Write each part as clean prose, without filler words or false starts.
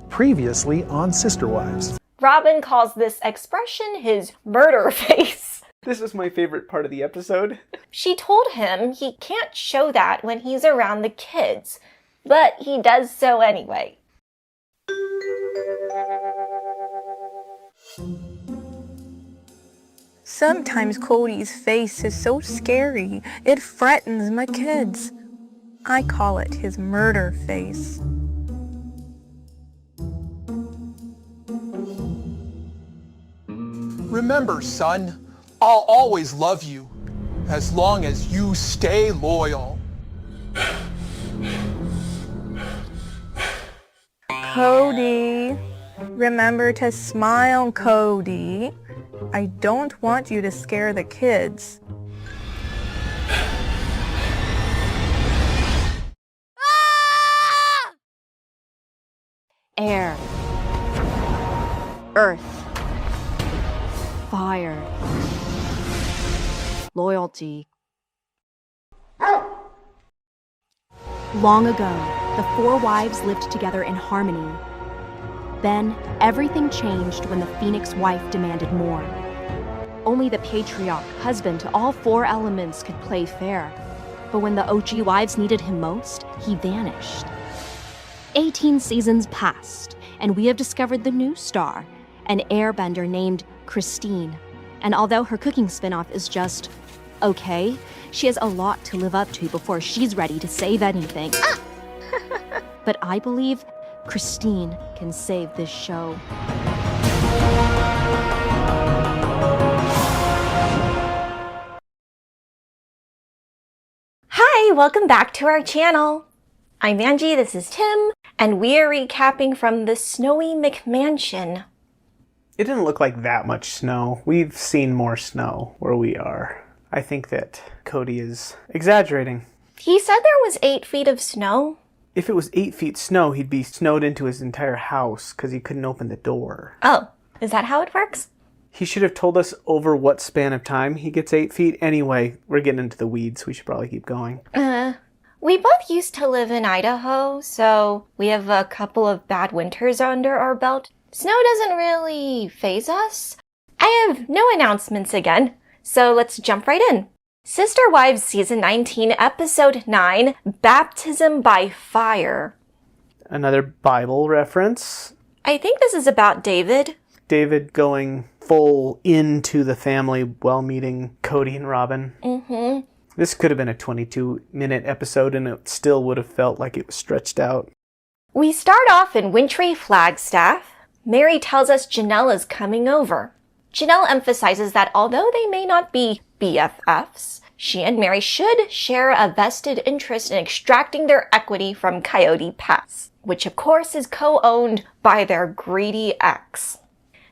Previously on Sisterwives. Robyn calls this expression his murder face. This is my favorite part of the episode. She told him he can't show that when he's around the kids, but he does so anyway. Sometimes Kody's face is so scary, it frightens my kids. I call it his murder face. Remember, son, I'll always love you, as long as you stay loyal. Kody, remember to smile, Kody. I don't want you to scare the kids. Air, earth, fire, loyalty. Long ago, the four wives lived together in harmony. Then, everything changed when the Phoenix wife demanded more. Only the patriarch, husband to all four elements, could play fair. But when the OG wives needed him most, he vanished. 18 seasons passed, and we have discovered the new star, an airbender named Christine. And although her cooking spin-off is just okay, she has a lot to live up to before she's ready to save anything. But I believe Christine can save this show. Hi, welcome back to our channel. I'm Angie, this is Tim, and we are recapping from the snowy McMansion. It didn't look like that much snow. We've seen more snow where we are. I think that Kody is exaggerating. He said there was 8 feet of snow. If it was 8 feet snow, he'd be snowed into his entire house because he couldn't open the door. Oh, is that how it works? He should have told us over what span of time he gets 8 feet. Anyway, we're getting into the weeds. We should probably keep going. We both used to live in Idaho, so we have a couple of bad winters under our belt. Snow doesn't really faze us. I have no announcements again, so let's jump right in. Sisterwives Season 19, Episode 9, Baptism by Fire. Another Bible reference. I think this is about David. David going full into the family while meeting Kody and Robyn. Mm-hmm. This could have been a 22-minute episode, and it still would have felt like it was stretched out. We start off in wintry Flagstaff. Meri tells us Janelle is coming over. Janelle emphasizes that although they may not be BFFs, she and Meri should share a vested interest in extracting their equity from Coyote Pass, which of course is co-owned by their greedy ex.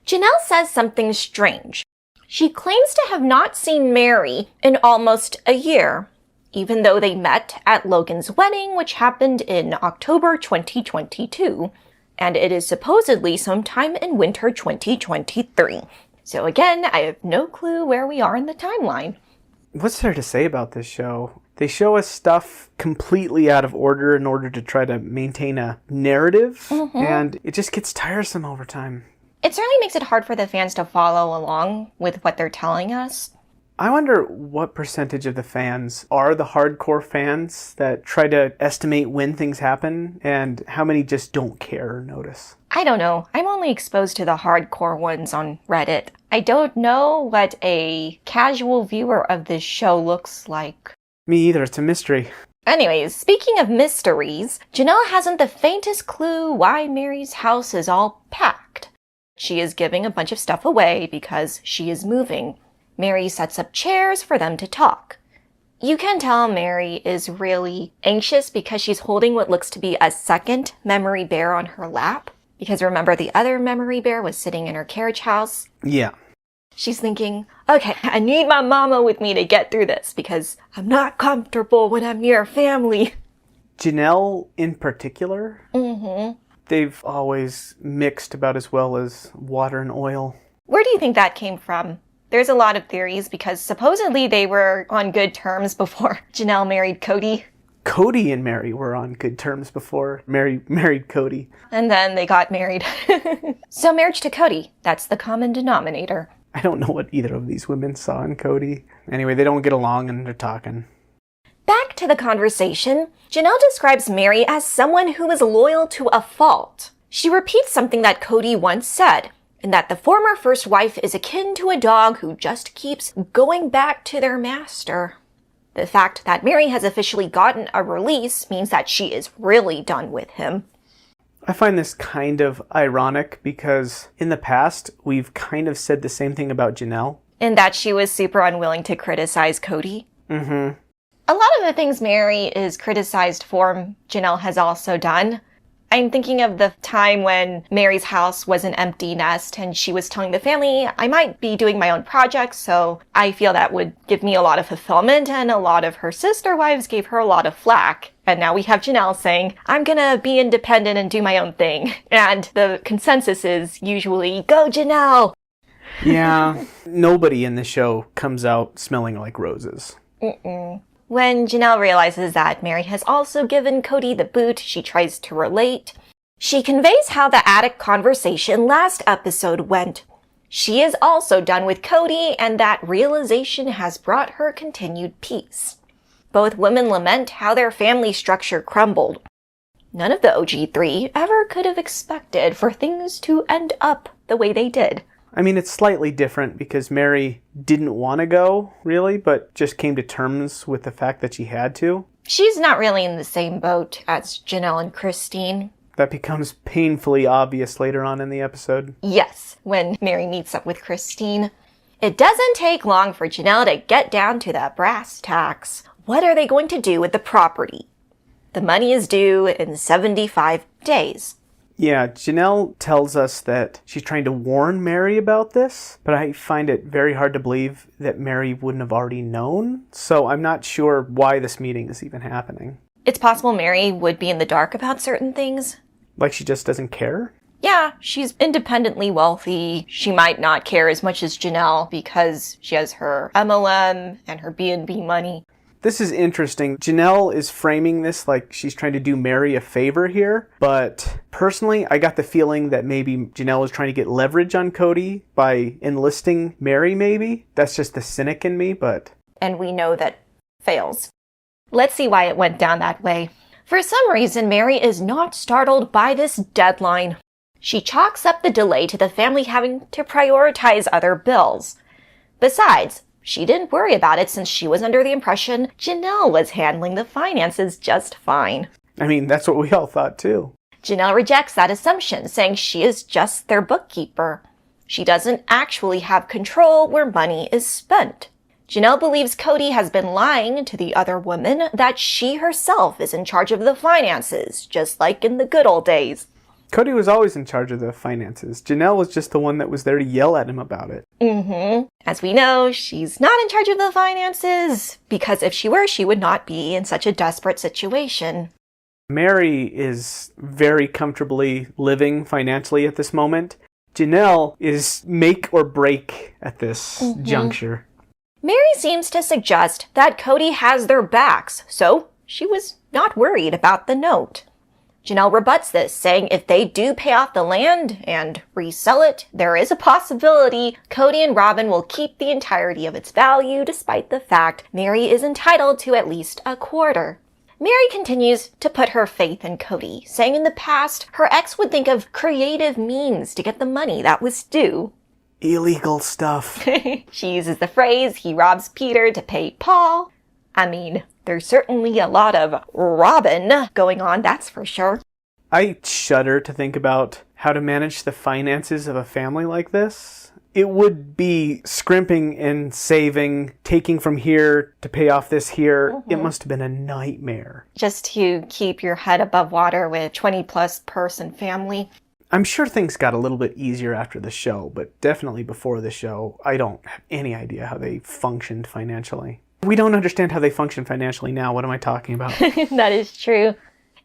Janelle says something strange. She claims to have not seen Meri in almost a year, even though they met at Logan's wedding, which happened in October 2022, and it is supposedly sometime in winter 2023. So again, I have no clue where we are in the timeline. What's there to say about this show? They show us stuff completely out of order in order to try to maintain a narrative, and it just gets tiresome over time. It certainly makes it hard for the fans to follow along with what they're telling us. I wonder what percentage of the fans are the hardcore fans that try to estimate when things happen, and how many just don't care or notice. I don't know. I'm only exposed to the hardcore ones on Reddit. I don't know what a casual viewer of this show looks like. Me either. It's a mystery. Anyways, speaking of mysteries, Janelle hasn't the faintest clue why Meri's house is all packed. She is giving a bunch of stuff away because she is moving. Meri sets up chairs for them to talk. You can tell Meri is really anxious because she's holding what looks to be a second memory bear on her lap. Because remember, the other memory bear was sitting in her carriage house? Yeah. She's thinking, okay, I need my mama with me to get through this because I'm not comfortable when I'm near family. Janelle in particular? Mm-hmm. They've always mixed about as well as water and oil. Where do you think that came from? There's a lot of theories because supposedly they were on good terms before Janelle married Kody. Kody and Meri were on good terms before Meri married Kody. And then they got married. So marriage to Kody, that's the common denominator. I don't know what either of these women saw in Kody. Anyway, they don't get along and they're talking. Back to the conversation, Janelle describes Meri as someone who is loyal to a fault. She repeats something that Kody once said, and that the former first wife is akin to a dog who just keeps going back to their master. The fact that Meri has officially gotten a release means that she is really done with him. I find this kind of ironic because in the past, we've kind of said the same thing about Janelle. And that she was super unwilling to criticize Kody. Mm-hmm. A lot of the things Meri is criticized for, Janelle has also done. I'm thinking of the time when Meri's house was an empty nest and she was telling the family, I might be doing my own projects, so I feel that would give me a lot of fulfillment, and a lot of her sister wives gave her a lot of flack. And now we have Janelle saying, I'm gonna be independent and do my own thing. And the consensus is usually, go Janelle! Yeah, nobody in the show comes out smelling like roses. When Janelle realizes that Meri has also given Kody the boot, she tries to relate. She conveys how the attic conversation last episode went. She is also done with Kody, and that realization has brought her continued peace. Both women lament how their family structure crumbled. None of the OG3 ever could have expected for things to end up the way they did. I mean, it's slightly different because Meri didn't want to go, really, but just came to terms with the fact that she had to. She's not really in the same boat as Janelle and Christine. That becomes painfully obvious later on in the episode. Yes, when Meri meets up with Christine. It doesn't take long for Janelle to get down to the brass tacks. What are they going to do with the property? The money is due in 75 days. Yeah, Janelle tells us that she's trying to warn Meri about this, but I find it very hard to believe that Meri wouldn't have already known, so I'm not sure why this meeting is even happening. It's possible Meri would be in the dark about certain things. Like she just doesn't care? Yeah, she's independently wealthy. She might not care as much as Janelle because she has her MLM and her B&B money. This is interesting. Janelle is framing this like she's trying to do Meri a favor here, but personally, I got the feeling that maybe Janelle was trying to get leverage on Kody by enlisting Meri, maybe. That's just the cynic in me, but... And we know that fails. Let's see why it went down that way. For some reason, Meri is not startled by this deadline. She chalks up the delay to the family having to prioritize other bills. Besides, she didn't worry about it since she was under the impression Janelle was handling the finances just fine. I mean, that's what we all thought too. Janelle rejects that assumption, saying she is just their bookkeeper. She doesn't actually have control where money is spent. Janelle believes Kody has been lying to the other women that she herself is in charge of the finances, just like in the good old days. Kody was always in charge of the finances. Janelle was just the one that was there to yell at him about it. As we know, she's not in charge of the finances, because if she were, she would not be in such a desperate situation. Meri is very comfortably living financially at this moment. Janelle is make or break at this juncture. Meri seems to suggest that Kody has their backs, so she was not worried about the note. Janelle rebuts this, saying if they do pay off the land and resell it, there is a possibility Kody and Robyn will keep the entirety of its value, despite the fact Meri is entitled to at least a quarter. Meri continues to put her faith in Kody, saying in the past her ex would think of creative means to get the money that was due. Illegal stuff. She uses the phrase, he robs Peter to pay Paul. I mean, there's certainly a lot of Robyn going on, that's for sure. I shudder to think about how to manage the finances of a family like this. It would be scrimping and saving, taking from here to pay off this here. It must have been a nightmare. Just to keep your head above water with 20-plus person family. I'm sure things got a little bit easier after the show, but definitely before the show, I don't have any idea how they functioned financially. We don't understand how they function financially now. What am I talking about? That is true.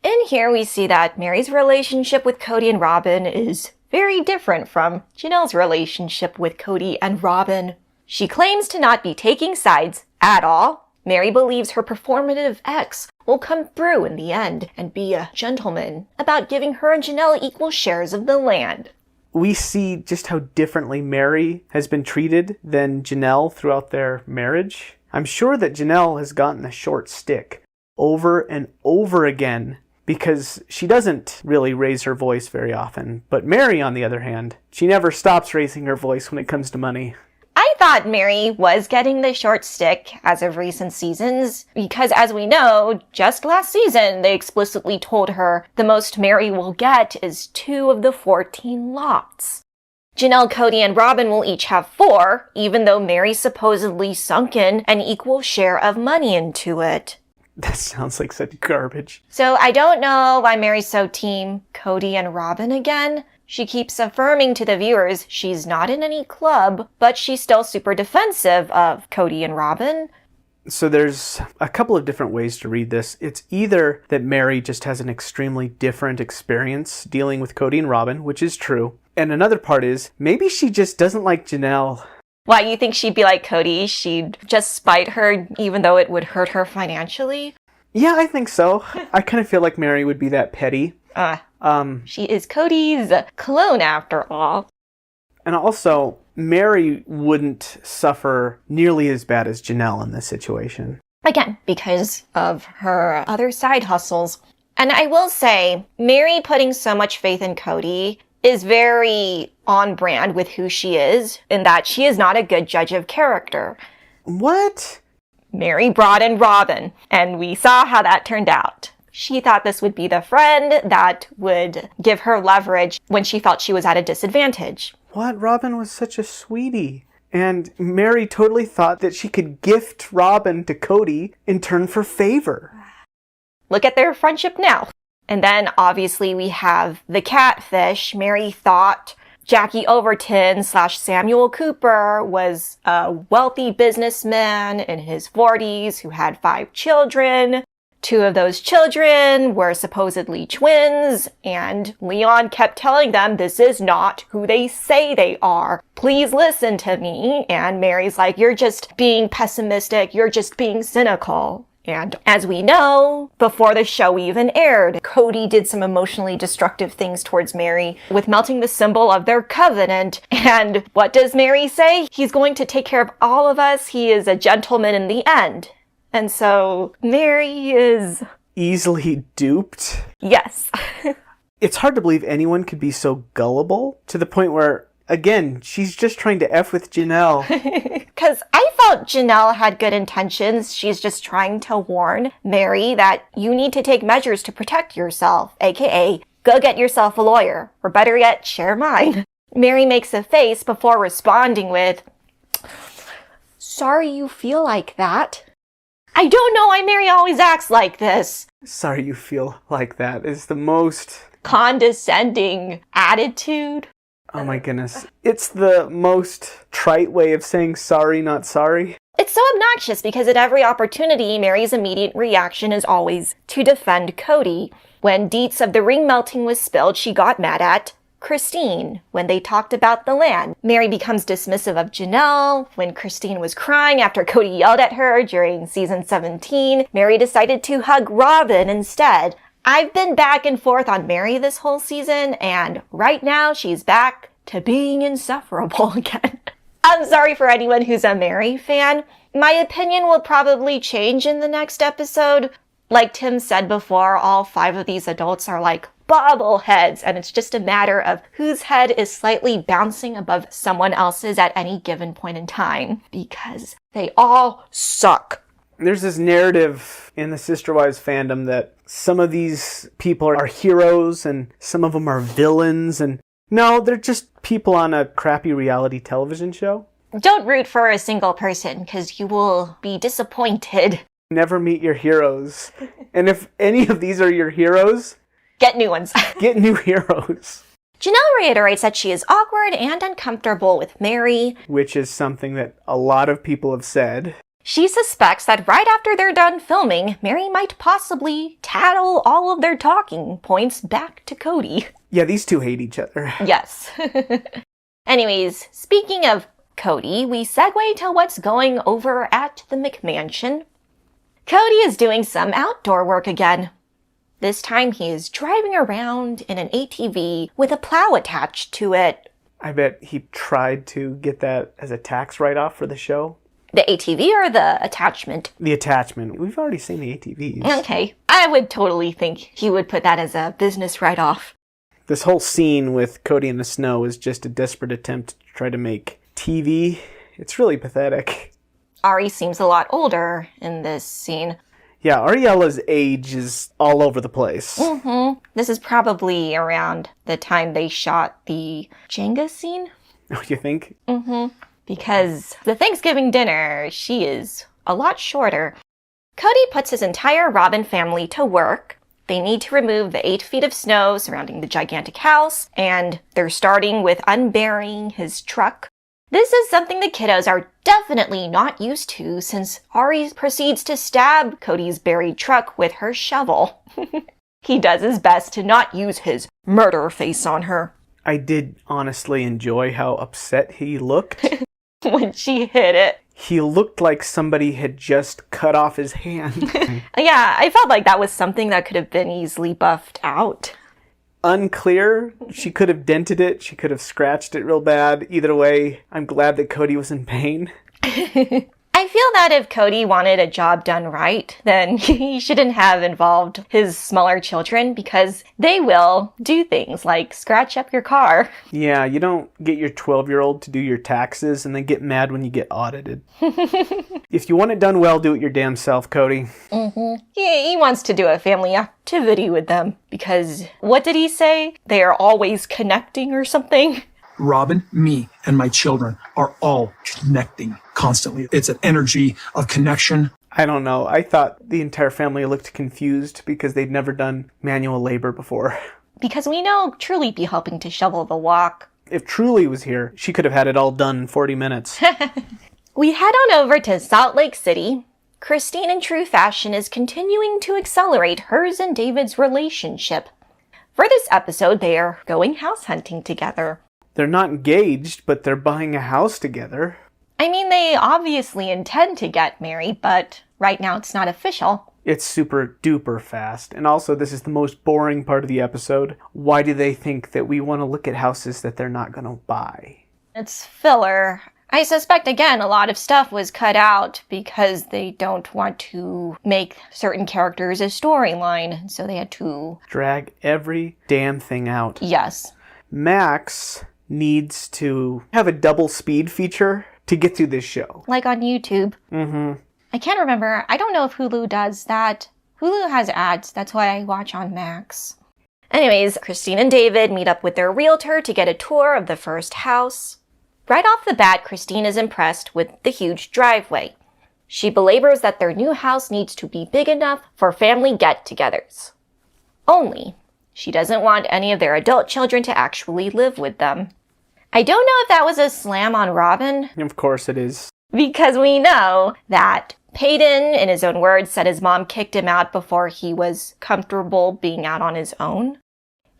In here, we see that Meri's relationship with Kody and Robyn is very different from Janelle's relationship with Kody and Robyn. She claims to not be taking sides at all. Meri believes her performative ex will come through in the end and be a gentleman about giving her and Janelle equal shares of the land. We see just how differently Meri has been treated than Janelle throughout their marriage. I'm sure that Janelle has gotten the short stick over and over again because she doesn't really raise her voice very often. But Meri, on the other hand, she never stops raising her voice when it comes to money. I thought Meri was getting the short stick as of recent seasons because, as we know, just last season they explicitly told her the most Meri will get is 2 of the 14 lots. Janelle, Kody, and Robyn will each have 4, even though Meri supposedly sunk in an equal share of money into it. That sounds like such garbage. So I don't know why Meri's so team Kody and Robyn again. She keeps affirming to the viewers she's not in any club, but she's still super defensive of Kody and Robyn. So there's a couple of different ways to read this. It's either that Meri just has an extremely different experience dealing with Kody and Robyn, which is true. And another part is maybe she just doesn't like Janelle. Why, you think she'd be like Kody? She'd just spite her even though it would hurt her financially? Yeah, I think so. I kind of feel like Meri would be that petty. She is Kody's clone after all. And also, Meri wouldn't suffer nearly as bad as Janelle in this situation. Again, because of her other side hustles. And I will say, Meri putting so much faith in Kody is very on brand with who she is, in that she is not a good judge of character. What? Meri brought in Robyn, and we saw how that turned out. She thought this would be the friend that would give her leverage when she felt she was at a disadvantage. What? Robyn was such a sweetie. And Meri totally thought that she could gift Robyn to Kody in turn for favor. Look at their friendship now. And then obviously we have the catfish. Meri thought Jackie Overton / Samuel Cooper was a wealthy businessman in his 40s who had 5 children. 2 of those children were supposedly twins, and Leon kept telling them, this is not who they say they are. Please listen to me. And Meri's like, you're just being pessimistic. You're just being cynical. And as we know, before the show even aired, Kody did some emotionally destructive things towards Meri with melting the symbol of their covenant. And what does Meri say? He's going to take care of all of us. He is a gentleman in the end. And so Meri is easily duped. Yes. It's hard to believe anyone could be so gullible to the point where, again, she's just trying to F with Janelle. Because I felt Janelle had good intentions. She's just trying to warn Meri that you need to take measures to protect yourself, aka go get yourself a lawyer, or better yet, share mine. Meri makes a face before responding with, sorry you feel like that. I don't know why Meri always acts like this. Sorry you feel like that is the most condescending attitude. Oh my goodness. It's the most trite way of saying sorry, not sorry. It's so obnoxious because at every opportunity, Meri's immediate reaction is always to defend Kody. When deets of the ring melting was spilled, she got mad at Christine when they talked about the land. Meri becomes dismissive of Janelle. When Christine was crying after Kody yelled at her during season 17, Meri decided to hug Robyn instead. I've been back and forth on Meri this whole season, and right now she's back to being insufferable again. I'm sorry for anyone who's a Meri fan. My opinion will probably change in the next episode. Like Tim said before, all 5 of these adults are like bobbleheads, and it's just a matter of whose head is slightly bouncing above someone else's at any given point in time, because they all suck. There's this narrative in the sisterwives fandom that some of these people are heroes and some of them are villains, and no, they're just people on a crappy reality television show. Don't root for a single person, because you will be disappointed. Never meet your heroes. And if any of these are your heroes, get new ones. Get new heroes. Janelle reiterates that she is awkward and uncomfortable with Meri, which is something that a lot of people have said. She suspects that right after they're done filming, Meri might possibly tattle all of their talking points back to Kody. Yeah, these two hate each other. Yes. Anyways, speaking of Kody, we segue to what's going over at the McMansion. Kody is doing some outdoor work again. This time he is driving around in an ATV with a plow attached to it. I bet he tried to get that as a tax write-off for the show. The ATV or the attachment? The attachment. We've already seen the ATVs. Okay. I would totally think he would put that as a business write-off. This whole scene with Kody in the snow is just a desperate attempt to try to make TV. It's really pathetic. Ari seems a lot older in this scene. Yeah, Ariella's age is all over the place. This is probably around the time they shot the Jenga scene. Oh, you think? Because the Thanksgiving dinner, she is a lot shorter. Kody puts his entire Robyn family to work. They need to remove the 8 feet of snow surrounding the gigantic house, and they're starting with unburying his truck. This is something the kiddos are definitely not used to, since Ari proceeds to stab Kody's buried truck with her shovel. He does his best to not use his murder face on her. I did honestly enjoy how upset he looked. When she hit it. He looked like somebody had just cut off his hand. Yeah, I felt like that was something that could have been easily buffed out. Unclear. She could have dented it. She could have scratched it real bad. Either way, I'm glad that Kody was in pain. I feel that if Kody wanted a job done right, then he shouldn't have involved his smaller children, because they will do things like scratch up your car. Yeah, you don't get your 12-year-old to do your taxes and then get mad when you get audited. If you want it done well, do it your damn self, Kody. He wants to do a family activity with them, because what did he say? They are always connecting or something? Robyn, me, and my children are all connecting constantly. It's an energy of connection. I don't know. I thought the entire family looked confused because they'd never done manual labor before. Because we know Truly be helping to shovel the walk. If Truly was here, she could have had it all done in 40 minutes. We head on over to Salt Lake City. Christine, in true fashion, is continuing to accelerate hers and David's relationship. For this episode, they are going house hunting together. They're not engaged, but they're buying a house together. I mean, they obviously intend to get married, but right now it's not official. It's super duper fast. And also, this is the most boring part of the episode. Why do they think that we want to look at houses that they're not going to buy? It's filler. I suspect, again, a lot of stuff was cut out because they don't want to make certain characters a storyline, so they had to drag every damn thing out. Yes. Max needs to have a double speed feature to get through this show. Like on YouTube. I can't remember. I don't know if Hulu does that. Hulu has ads. That's why I watch on Max. Anyways, Christine and David meet up with their realtor to get a tour of the first house. Right off the bat, Christine is impressed with the huge driveway. She belabors that their new house needs to be big enough for family get-togethers. Only, she doesn't want any of their adult children to actually live with them. I don't know if that was a slam on Robyn. Of course it is. Because we know that Peyton, in his own words, said his mom kicked him out before he was comfortable being out on his own.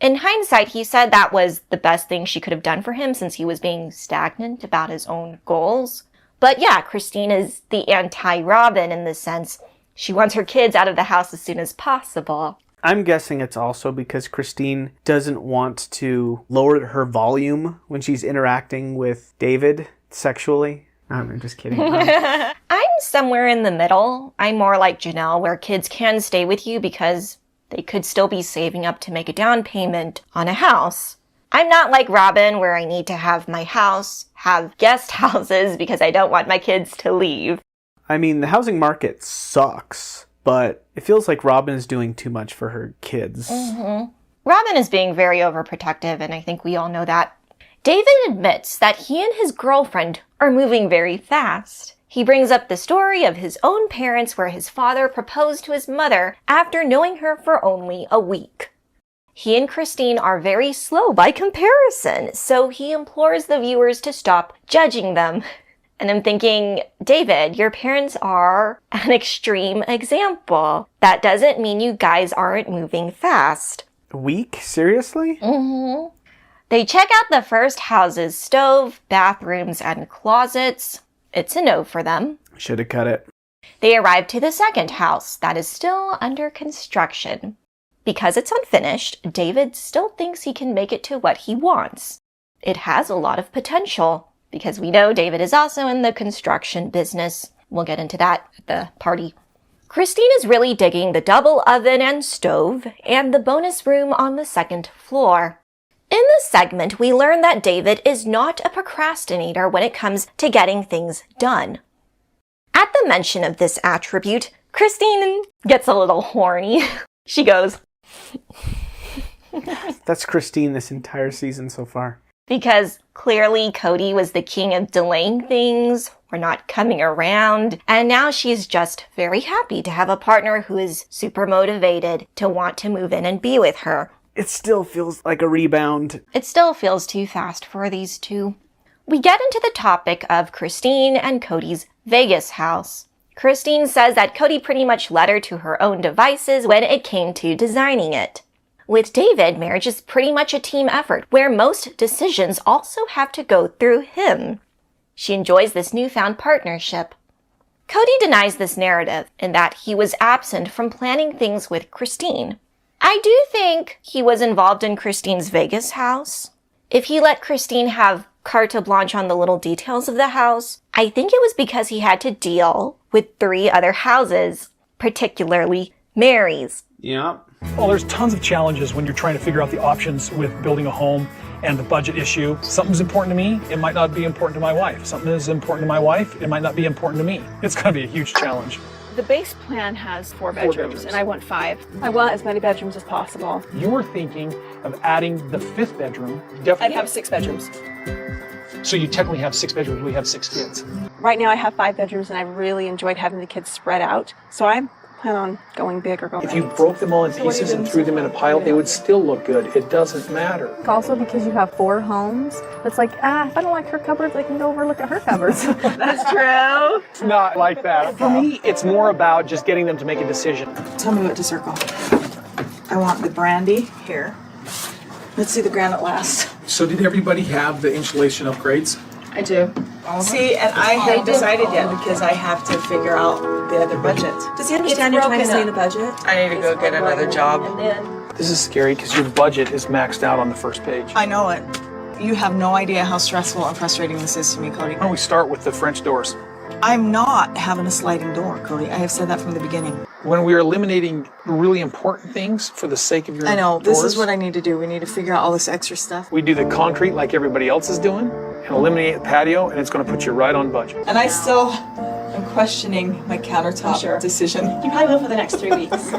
In hindsight, he said that was the best thing she could have done for him since he was being stagnant about his own goals. But yeah, Christine is the anti-Robyn in the sense she wants her kids out of the house as soon as possible. I'm guessing it's also because Christine doesn't want to lower her volume when she's interacting with David sexually. I'm just kidding. I'm somewhere in the middle. I'm more like Janelle, where kids can stay with you because they could still be saving up to make a down payment on a house. I'm not like Robyn, where I need to have my house, have guest houses because I don't want my kids to leave. I mean, the housing market sucks, but it feels like Robyn is doing too much for her kids. Robyn is being very overprotective, and I think we all know that. David admits that he and his girlfriend are moving very fast. He brings up the story of his own parents where his father proposed to his mother after knowing her for only a week. He and Christine are very slow by comparison, so he implores the viewers to stop judging them. And I'm thinking, David, your parents are an extreme example. That doesn't mean you guys aren't moving fast. A week? Seriously? They check out the first house's stove, bathrooms, and closets. It's a no for them. Should have cut it. They arrive to the second house that is still under construction. Because it's unfinished, David still thinks he can make it to what he wants. It has a lot of potential, because we know David is also in the construction business. We'll get into that at the party. Christine is really digging the double oven and stove and the bonus room on the second floor. In this segment, we learn that David is not a procrastinator when it comes to getting things done. At the mention of this attribute, Christine gets a little horny. She goes, That's Christine this entire season so far. Because clearly Kody was the king of delaying things or not coming around, and now she's just very happy to have a partner who is super motivated to want to move in and be with her. It still feels like a rebound. It still feels too fast for these two. We get into the topic of Christine and Kody's Vegas house. Christine says that Kody pretty much led her to her own devices when it came to designing it. With David, marriage is pretty much a team effort, where most decisions also have to go through him. She enjoys this newfound partnership. Kody denies this narrative in that he was absent from planning things with Christine. I do think he was involved in Christine's Vegas house. If he let Christine have carte blanche on the little details of the house, I think it was because he had to deal with 3 other houses, particularly Meri's. Yeah. Well, there's tons of challenges when you're trying to figure out the options with building a home and the budget issue. Something's important to me, it might not be important to my wife. Something is important to my wife, it might not be important to me. It's going to be a huge challenge. The base plan has 4 bedrooms, and I want 5. I want as many bedrooms as possible. You were thinking of adding the 5th bedroom. Definitely. I'd have 6 bedrooms. So you technically have 6 bedrooms, we have 6 kids. Right now I have 5 bedrooms, and I really enjoyed having the kids spread out. So I plan on going big or going If you broke them all in pieces and threw them in a pile, they would still look good. It doesn't matter. Also, because you have 4 homes, it's like, if I don't like her cupboards, I can go over and look at her cupboards. That's true. It's not like that. For me, it's more about just getting them to make a decision. Tell me what to circle. I want the brandy here. Let's see the granite last. So did everybody have the insulation upgrades? I do. See, and I haven't decided yet because I have to figure out the other budget. Does he understand you're trying to stay in the budget? I need to go get another job. This is scary because your budget is maxed out on the first page. I know it. You have no idea how stressful and frustrating this is to me, Kody. Why don't we start with the French doors? I'm not having a sliding door, Kody. I have said that from the beginning. When we are eliminating really important things for the sake of your I know. This doors, is what I need to do. We need to figure out all this extra stuff. we do the concrete like everybody else is doing and eliminate the patio, and it's going to put you right on budget. And I still am questioning my countertop decision. You probably will for the next 3 weeks.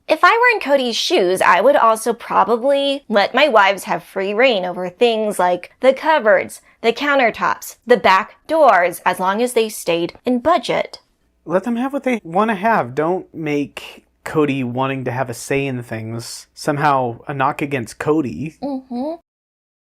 If I were in Kody's shoes, I would also probably let my wives have free reign over things like the cupboards, the countertops, the back doors, as long as they stayed in budget. Let them have what they want to have. Don't make Kody wanting to have a say in things somehow a knock against Kody.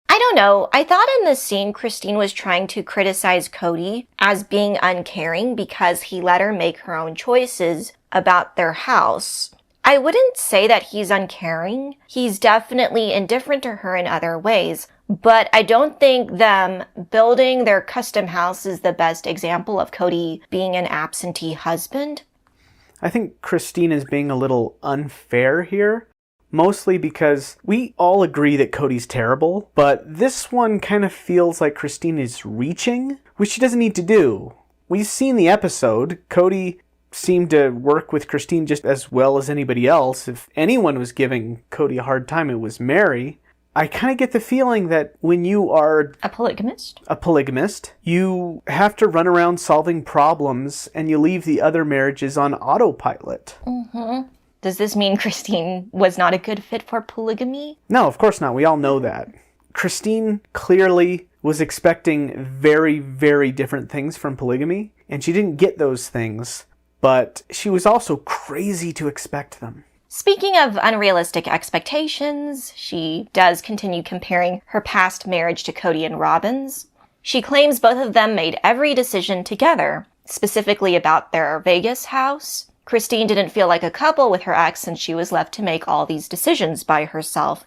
I don't know. I thought in this scene, Christine was trying to criticize Kody as being uncaring because he let her make her own choices about their house. I wouldn't say that he's uncaring. He's definitely indifferent to her in other ways, but I don't think them building their custom house is the best example of Kody being an absentee husband. I think Christine is being a little unfair here, mostly because we all agree that Kody's terrible, but this one kind of feels like Christine is reaching, which she doesn't need to do. We've seen the episode. Kody seemed to work with Christine just as well as anybody else. If anyone was giving Kody a hard time, it was Meri. I kind of get the feeling that when you are A polygamist, you have to run around solving problems and you leave the other marriages on autopilot. Does this mean Christine was not a good fit for polygamy? No, of course not. We all know that. Christine clearly was expecting very, very different things from polygamy, and she didn't get those things, but she was also crazy to expect them. Speaking of unrealistic expectations, she does continue comparing her past marriage to Kody and Robyn's. She claims both of them made every decision together, specifically about their Vegas house. Christine didn't feel like a couple with her ex, and she was left to make all these decisions by herself.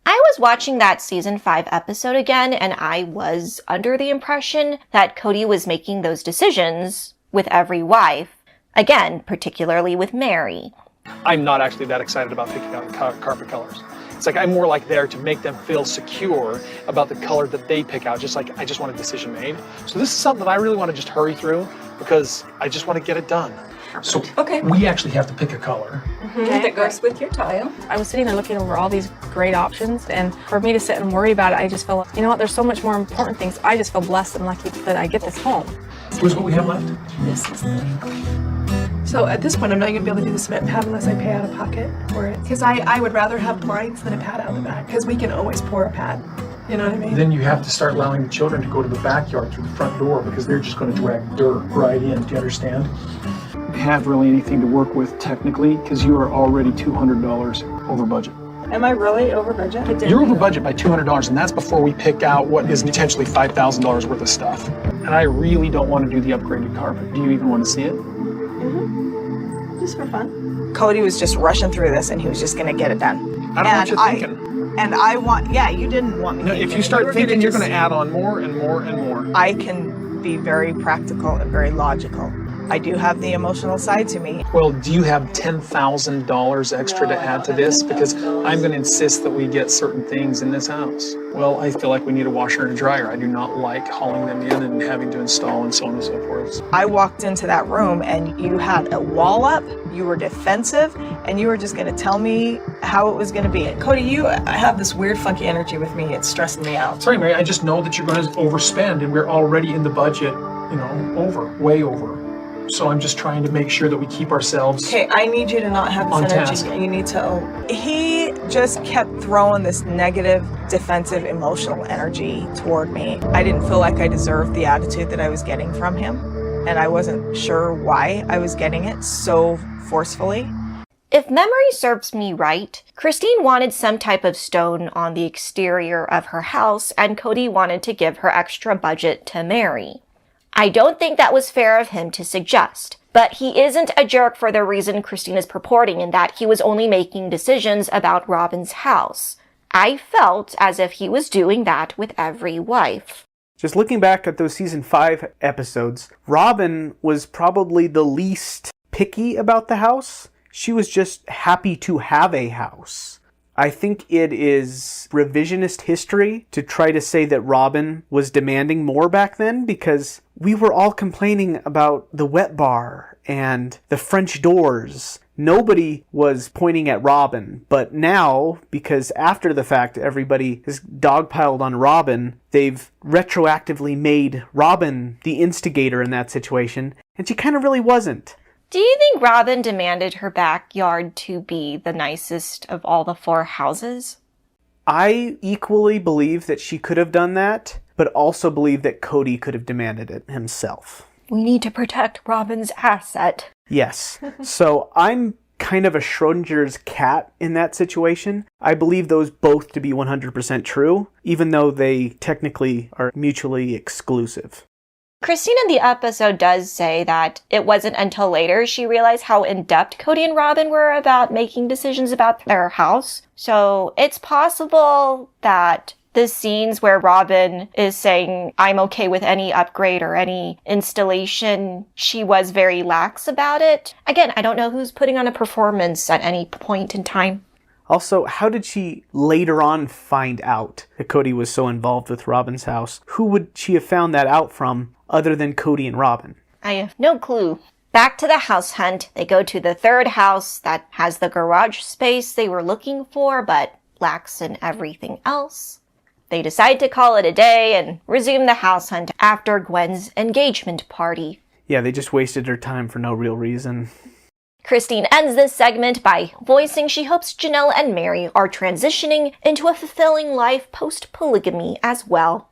I was watching that season 5 episode again, and I was under the impression that Kody was making those decisions with every wife. Again, particularly with Meri. I'm not actually that excited about picking out carpet colors. It's like I'm more like there to make them feel secure about the color that they pick out, just like I just want a decision made. So this is something that I really want to just hurry through because I just want to get it done. So we actually have to pick a color. That goes with your tile. I was sitting there looking over all these great options, and for me to sit and worry about it, I just felt, you know what, there's so much more important things. I just feel blessed and lucky that I get this home. Here's what we have left. This is So at this point, I'm not going to be able to do the cement pad unless I pay out of pocket for it. Because I would rather have blinds than a pad out the back, because we can always pour a pad. You know what I mean? Then you have to start allowing the children to go to the backyard through the front door because they're just going to drag dirt right in. Do you understand? You have really anything to work with technically because you are already $200 over budget. Am I really over budget? You're over budget by $200, and that's before we pick out what is potentially $5,000 worth of stuff. And I really don't want to do the upgraded carpet. Do you even want to see it? Just for fun. Kody was just rushing through this, and he was just going to get it done. I don't want you thinking. And I want, yeah, you didn't want me No, thinking. if you start thinking, you're going to add on more and more and more. I can be very practical and very logical. I do have the emotional side to me. Well, do you have $10,000 extra to add to this? Because I'm going to insist that we get certain things in this house. Well, I feel like we need a washer and a dryer. I do not like hauling them in and having to install and so on and so forth. I walked into that room and you had a wall up, you were defensive, and you were just going to tell me how it was going to be. Kody, you have this weird, funky energy with me. It's stressing me out. Sorry, Meri, I just know that you're going to overspend and we're already in the budget, way over. So I'm just trying to make sure that we keep ourselves Okay, I need you to not have this on energy. task. You need to. He just kept throwing this negative, defensive, emotional energy toward me. I didn't feel like I deserved the attitude that I was getting from him, and I wasn't sure why I was getting it so forcefully. If memory serves me right, Christine wanted some type of stone on the exterior of her house, and Kody wanted to give her extra budget to Meri. I don't think that was fair of him to suggest, but he isn't a jerk for the reason Christine is purporting in that he was only making decisions about Robyn's house. I felt as if he was doing that with every wife. Just looking back at those season 5 episodes, Robyn was probably the least picky about the house. She was just happy to have a house. I think it is revisionist history to try to say that Robyn was demanding more back then because we were all complaining about the wet bar and the French doors. Nobody was pointing at Robyn, but now, because after the fact everybody has dogpiled on Robyn, they've retroactively made Robyn the instigator in that situation, and she kind of really wasn't. Do you think Robyn demanded her backyard to be the nicest of all the 4 houses? I equally believe that she could have done that, but also believe that Kody could have demanded it himself. We need to protect Robyn's asset. Yes. So I'm kind of a Schrodinger's cat in that situation. I believe those both to be 100% true, even though they technically are mutually exclusive. Christine in the episode does say that it wasn't until later she realized how in-depth Kody and Robyn were about making decisions about their house. So it's possible that the scenes where Robyn is saying, I'm okay with any upgrade or any installation, she was very lax about it. Again, I don't know who's putting on a performance at any point in time. Also, how did she later on find out that Kody was so involved with Robyn's house? Who would she have found that out from other than Kody and Robyn? I have no clue. Back to the house hunt. They go to the 3rd house that has the garage space they were looking for, but lacks in everything else. They decide to call it a day and resume the house hunt after Gwen's engagement party. Yeah, they just wasted her time for no real reason. Christine ends this segment by voicing she hopes Janelle and Meri are transitioning into a fulfilling life post-polygamy as well.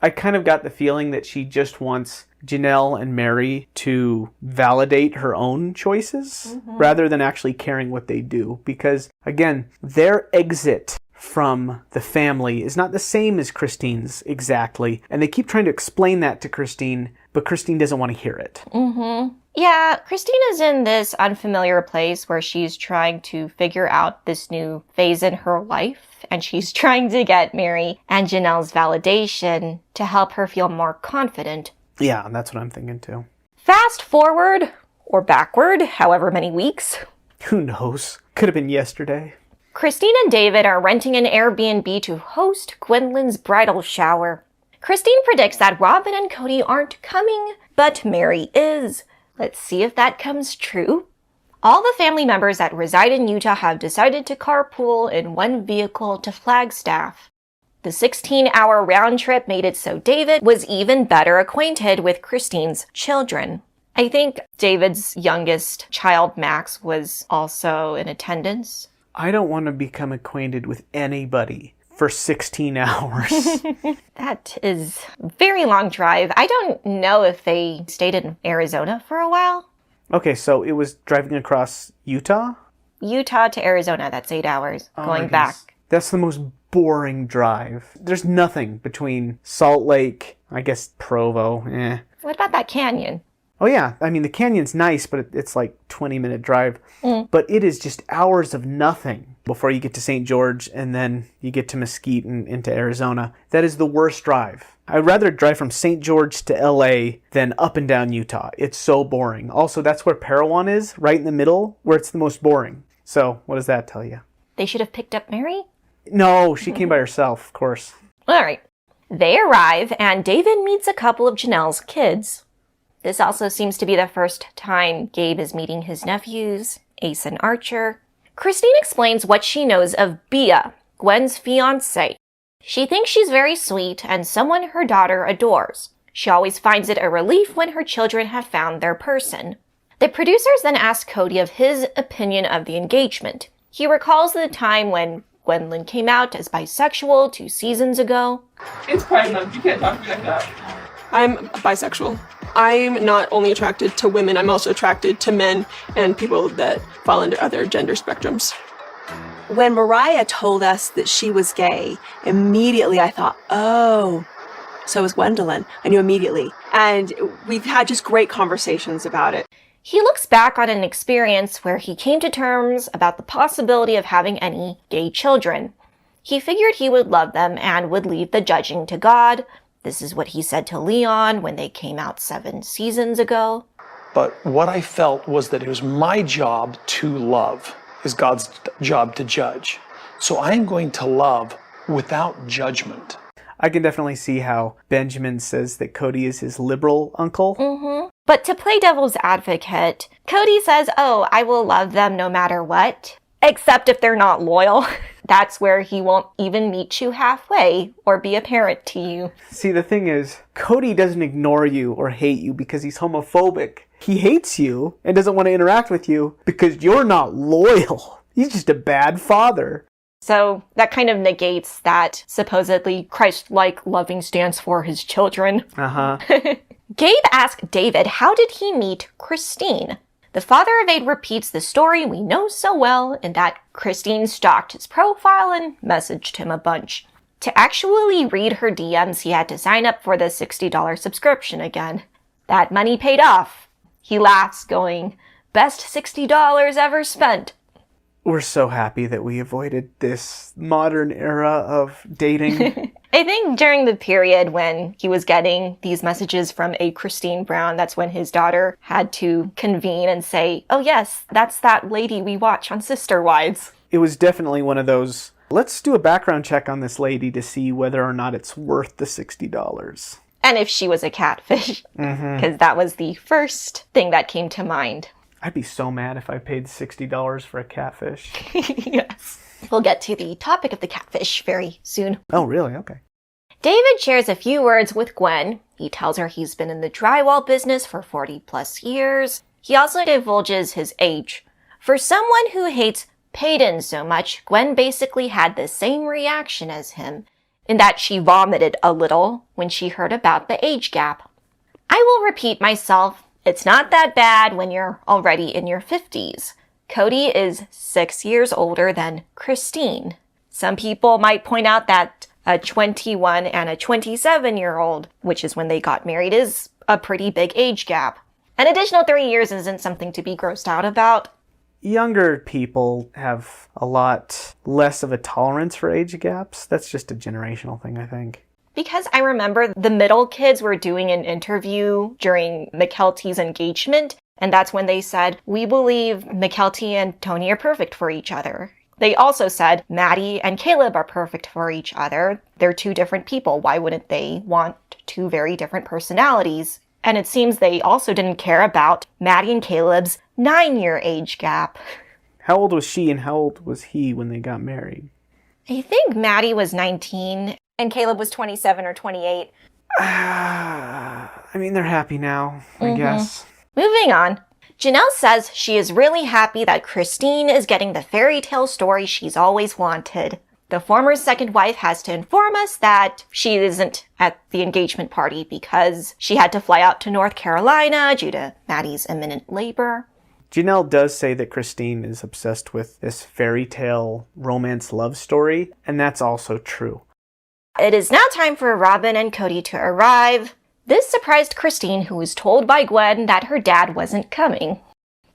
I kind of got the feeling that she just wants Janelle and Meri to validate her own choices rather than actually caring what they do. Because, again, their exit from the family is not the same as Christine's exactly. And they keep trying to explain that to Christine, but Christine doesn't want to hear it. Yeah, Christine is in this unfamiliar place where she's trying to figure out this new phase in her life, and she's trying to get Meri and Janelle's validation to help her feel more confident. Yeah, that's what I'm thinking too. Fast forward, or backward, however many weeks. Who knows? Could have been yesterday. Christine and David are renting an Airbnb to host Gwendolyn's bridal shower. Christine predicts that Robyn and Kody aren't coming, but Meri is. Let's see if that comes true. All the family members that reside in Utah have decided to carpool in one vehicle to Flagstaff. The 16-hour round trip made it so David was even better acquainted with Christine's children. I think David's youngest child, Max, was also in attendance. I don't want to become acquainted with anybody for 16 hours. That is a very long drive. I don't know if they stayed in Arizona for a while. Okay, so it was driving across Utah? Utah to Arizona, that's 8 hours. Oh going back. That's the most boring drive. There's nothing between Salt Lake, I guess Provo, What about that canyon? Oh yeah, I mean the canyon's nice, but it's like 20-minute drive. But it is just hours of nothing before you get to St. George and then you get to Mesquite and into Arizona. That is the worst drive. I'd rather drive from St. George to LA than up and down Utah. It's so boring. Also, that's where Parowan is, right in the middle, where it's the most boring. So, what does that tell you? They should have picked up Meri? No, she came by herself, of course. All right. They arrive, and David meets a couple of Janelle's kids. This also seems to be the first time Gabe is meeting his nephews, Ace and Archer. Christine explains what she knows of Bea, Gwen's fiancé. She thinks she's very sweet and someone her daughter adores. She always finds it a relief when her children have found their person. The producers then ask Kody of his opinion of the engagement. He recalls the time when Gwendolyn came out as bisexual 2 seasons ago. It's Pride Month. You can't talk to me like that. I'm bisexual. I'm not only attracted to women, I'm also attracted to men and people that fall into other gender spectrums. When Mariah told us that she was gay, immediately I thought, oh, so is Gwendolyn. I knew immediately. And we've had just great conversations about it. He looks back on an experience where he came to terms about the possibility of having any gay children. He figured he would love them and would leave the judging to God. This is what he said to Leon when they came out 7 seasons ago. But what I felt was that it was my job to love. Is God's job to judge. So I am going to love without judgment. I can definitely see how Benjamin says that Kody is his liberal uncle. But to play devil's advocate, Kody says, oh, I will love them no matter what, except if they're not loyal. That's where he won't even meet you halfway or be a parent to you. See, the thing is, Kody doesn't ignore you or hate you because he's homophobic. He hates you and doesn't want to interact with you because you're not loyal. He's just a bad father. So that kind of negates that supposedly Christ-like loving stance for his children. Gabe asked David, how did he meet Christine? The father of 8 repeats the story we know so well in that Christine stalked his profile and messaged him a bunch. To actually read her DMs, he had to sign up for the $60 subscription again. That money paid off. He laughs, going, best $60 ever spent. We're so happy that we avoided this modern era of dating. I think during the period when he was getting these messages from a Christine Brown, that's when his daughter had to convene and say, oh yes, that's that lady we watch on Sisterwives. It was definitely one of those, let's do a background check on this lady to see whether or not it's worth the $60. And if she was a catfish, because that was the first thing that came to mind. I'd be so mad if I paid $60 for a catfish. Yes. We'll get to the topic of the catfish very soon. Oh, really? Okay. David shares a few words with Gwen. He tells her he's been in the drywall business for 40 plus years. He also divulges his age. For someone who hates Peyton so much, Gwen basically had the same reaction as him, in that she vomited a little when she heard about the age gap. I will repeat myself. It's not that bad when you're already in your 50s. Kody is 6 years older than Christine. Some people might point out that a 21 and a 27-year-old, which is when they got married, is a pretty big age gap. An additional 3 years isn't something to be grossed out about. Younger people have a lot less of a tolerance for age gaps. That's just a generational thing, I think. Because I remember the middle kids were doing an interview during Mykelti's engagement, and that's when they said, we believe Mykelti and Tony are perfect for each other. They also said Maddie and Caleb are perfect for each other. They're two different people. Why wouldn't they want two very different personalities? And it seems they also didn't care about Maddie and Caleb's 9-year age gap. How old was she and how old was he when they got married? I think Maddie was 19 and Caleb was 27 or 28. I mean, they're happy now, I guess. Moving on. Janelle says she is really happy that Christine is getting the fairy tale story she's always wanted. The former second wife has to inform us that she isn't at the engagement party because she had to fly out to North Carolina due to Maddie's imminent labor. Janelle does say that Christine is obsessed with this fairy tale romance love story, and that's also true. It is now time for Robyn and Kody to arrive. This surprised Christine, who was told by Gwen that her dad wasn't coming.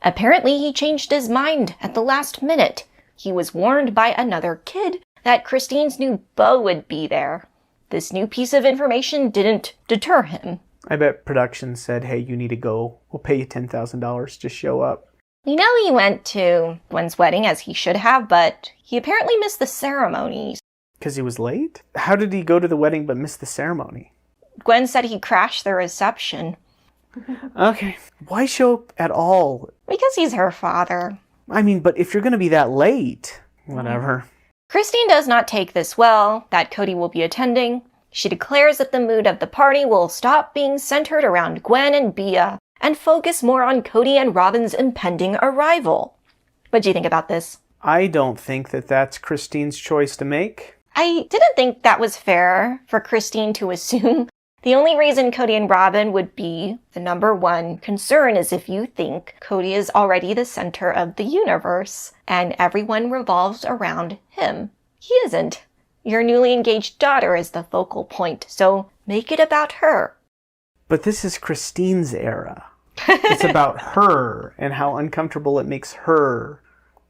Apparently, he changed his mind at the last minute. He was warned by another kid that Christine's new beau would be there. This new piece of information didn't deter him. I bet production said, hey, you need to go. We'll pay you $10,000 to show up. We know he went to Gwen's wedding as he should have, but he apparently missed the ceremonies. Because he was late? How did he go to the wedding but miss the ceremony? Gwen said he crashed the reception. Okay. Why show up at all? Because he's her father. I mean, but if you're going to be that late, whatever. Christine does not take this well, that Kody will be attending. She declares that the mood of the party will stop being centered around Gwen and Bea and focus more on Kody and Robyn's impending arrival. What do you think about this? I don't think that that's Christine's choice to make. I didn't think that was fair for Christine to assume. The only reason Kody and Robyn would be the number one concern is if you think Kody is already the center of the universe and everyone revolves around him. He isn't. Your newly engaged daughter is the focal point, so make it about her. But this is Christine's era. It's about her and how uncomfortable it makes her.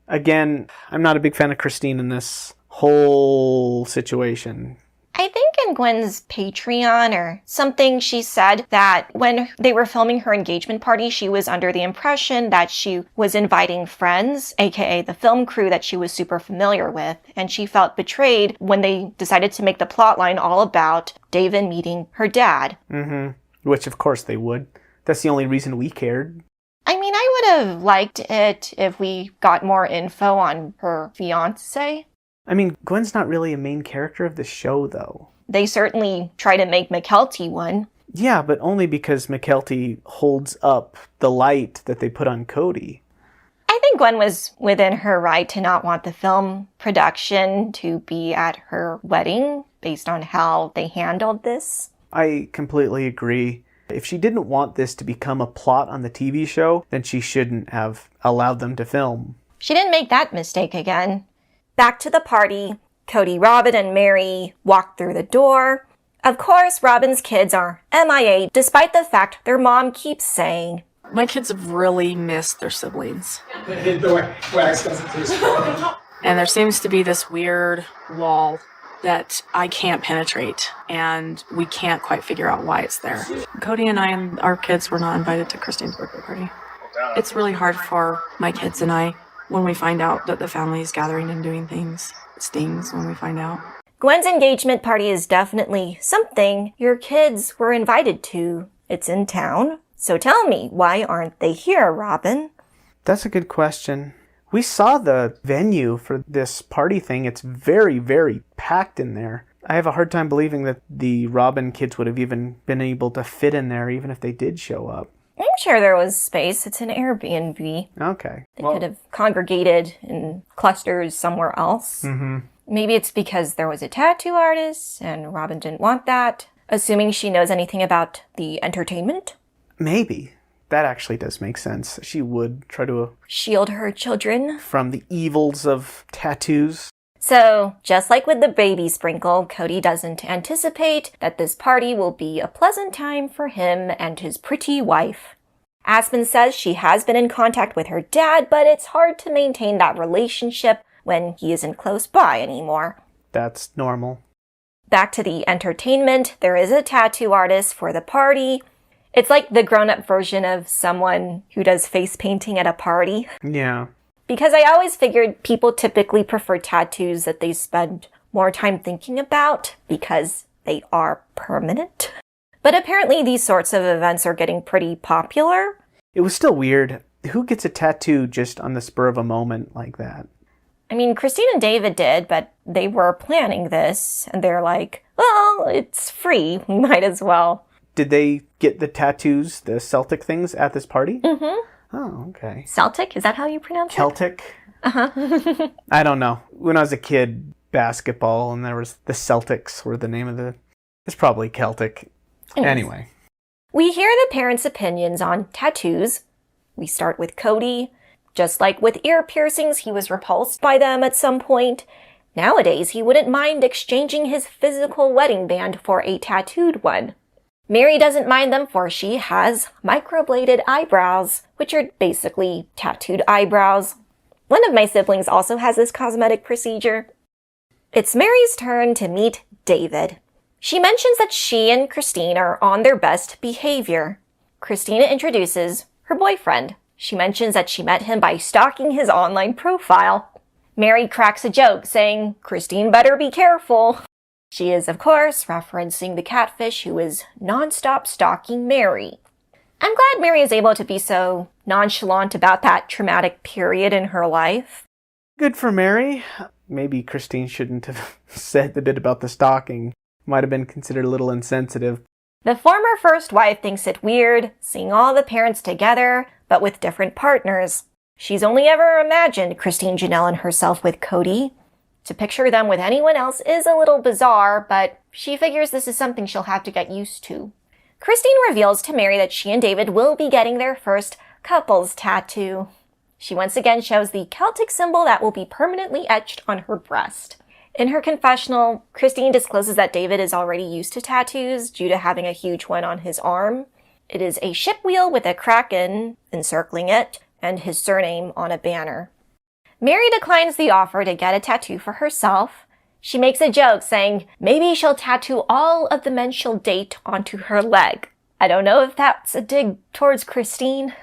Again, I'm not a big fan of Christine in this whole situation. I think in Gwen's Patreon or something, she said that when they were filming her engagement party, she was under the impression that she was inviting friends, aka the film crew that she was super familiar with, and she felt betrayed when they decided to make the plotline all about David meeting her dad. Which, of course, they would. That's the only reason we cared. I mean, I would have liked it if we got more info on her fiancé. I mean, Gwen's not really a main character of the show, though. They certainly try to make Mykelti one. Yeah, but only because Mykelti holds up the light that they put on Kody. I think Gwen was within her right to not want the film production to be at her wedding based on how they handled this. I completely agree. If she didn't want this to become a plot on the TV show, then she shouldn't have allowed them to film. She didn't make that mistake again. Back to the party, Kody, Robyn, and Meri walk through the door. Of course, Robyn's kids are MIA, despite the fact their mom keeps saying, My kids have really missed their siblings. The wax doesn't taste good. And there seems to be this weird wall that I can't penetrate, and we can't quite figure out why it's there. Kody and I and our kids were not invited to Christine's birthday party. It's really hard for my kids and I when we find out that the family is gathering and doing things. It stings when we find out. Gwen's engagement party is definitely something your kids were invited to. It's in town. So tell me, why aren't they here, Robyn? That's a good question. We saw the venue for this party thing. It's very, very packed in there. I have a hard time believing that the Robyn kids would have even been able to fit in there, even if they did show up. I'm sure there was space. It's an Airbnb. Okay. They could have congregated in clusters somewhere else. Maybe it's because there was a tattoo artist and Robyn didn't want that, assuming she knows anything about the entertainment. Maybe. That actually does make sense. She would try to shield her children from the evils of tattoos. So, just like with the baby sprinkle, Kody doesn't anticipate that this party will be a pleasant time for him and his pretty wife. Aspen says she has been in contact with her dad, but it's hard to maintain that relationship when he isn't close by anymore. That's normal. Back to the entertainment, there is a tattoo artist for the party. It's like the grown-up version of someone who does face painting at a party. Yeah. Because I always figured people typically prefer tattoos that they spend more time thinking about because they are permanent. But apparently these sorts of events are getting pretty popular. It was still weird. Who gets a tattoo just on the spur of a moment like that? I mean, Christine and David did, but they were planning this, and they're like, well, it's free. We might as well. Did they get the tattoos, the Celtic things, at this party? Mm-hmm. Oh, okay. Celtic? Is that how you pronounce Celtic? it? Uh-huh. I don't know. When I was a kid, basketball, and there was the Celtics were the name of the... It's probably Celtic. Anyway. We hear the parents' opinions on tattoos. We start with Kody. Just like with ear piercings, he was repulsed by them at some point. Nowadays, he wouldn't mind exchanging his physical wedding band for a tattooed one. Meri doesn't mind them, for she has microbladed eyebrows, which are basically tattooed eyebrows. One of my siblings also has this cosmetic procedure. It's Meri's turn to meet David. She mentions that she and Christine are on their best behavior. Christina introduces her boyfriend. She mentions that she met him by stalking his online profile. Meri cracks a joke, saying, Christine better be careful. She is, of course, referencing the catfish who is non-stop stalking Meri. I'm glad Meri is able to be so nonchalant about that traumatic period in her life. Good for Meri. Maybe Christine shouldn't have said the bit about the stalking. Might have been considered a little insensitive. The former first wife thinks it weird, seeing all the parents together, but with different partners. She's only ever imagined Christine, Janelle, and herself with Kody. To picture them with anyone else is a little bizarre, but she figures this is something she'll have to get used to. Christine reveals to Meri that she and David will be getting their first couples tattoo. She once again shows the Celtic symbol that will be permanently etched on her breast. In her confessional, Christine discloses that David is already used to tattoos due to having a huge one on his arm. It is a ship wheel with a kraken encircling it and his surname on a banner. Meri declines the offer to get a tattoo for herself. She makes a joke saying maybe she'll tattoo all of the men she'll date onto her leg. I don't know if that's a dig towards Christine.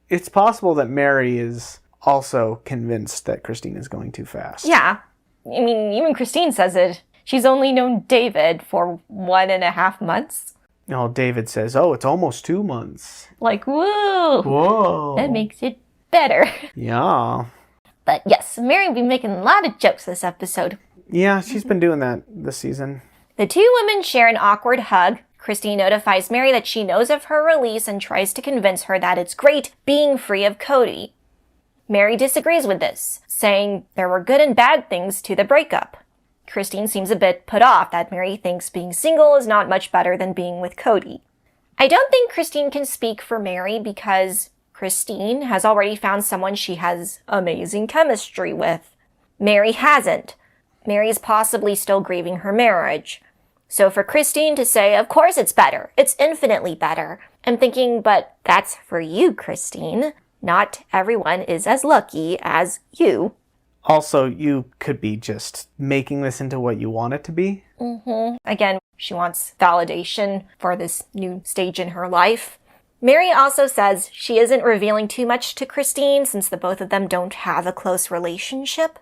It's possible that Meri is also convinced that Christine is going too fast. Yeah. I mean, even Christine says it. She's only known David for 1.5 months. Oh, David says, oh, it's almost 2 months. Like, whoa. Whoa. That makes it better. Yeah. But yes, Meri will be making a lot of jokes this episode. Yeah, she's been doing that this season. The two women share an awkward hug. Christine notifies Meri that she knows of her release and tries to convince her that it's great being free of Kody. Meri disagrees with this, saying there were good and bad things to the breakup. Christine seems a bit put off that Meri thinks being single is not much better than being with Kody. I don't think Christine can speak for Meri because Christine has already found someone she has amazing chemistry with. Meri hasn't. Meri's possibly still grieving her marriage. So for Christine to say, of course it's better, it's infinitely better, I'm thinking, but that's for you, Christine. Not everyone is as lucky as you. Also, you could be just making this into what you want it to be. Again, she wants validation for this new stage in her life. Meri also says she isn't revealing too much to Christine since the both of them don't have a close relationship.